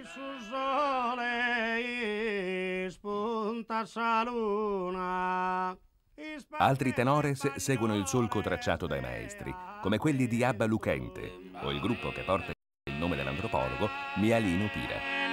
sul sole spunta sa luna. Altri tenores seguono il solco tracciato dai maestri, come quelli di Abba Lucente o il gruppo che porta il nome dell'antropologo Mialino Pira.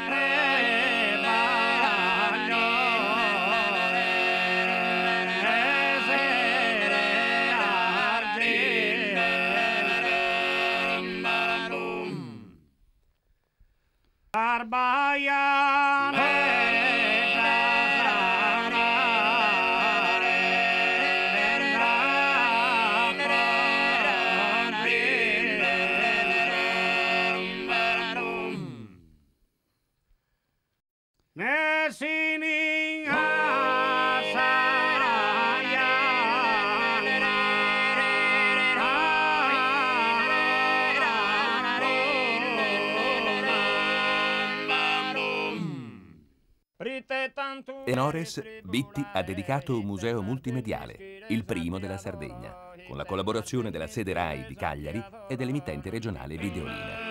Tenores, Bitti ha dedicato un museo multimediale, il primo della Sardegna, con la collaborazione della sede RAI di Cagliari e dell'emittente regionale Videolina.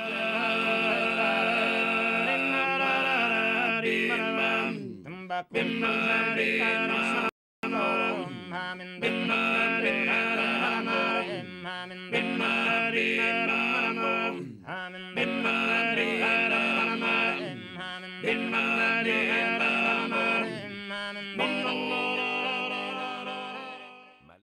Bim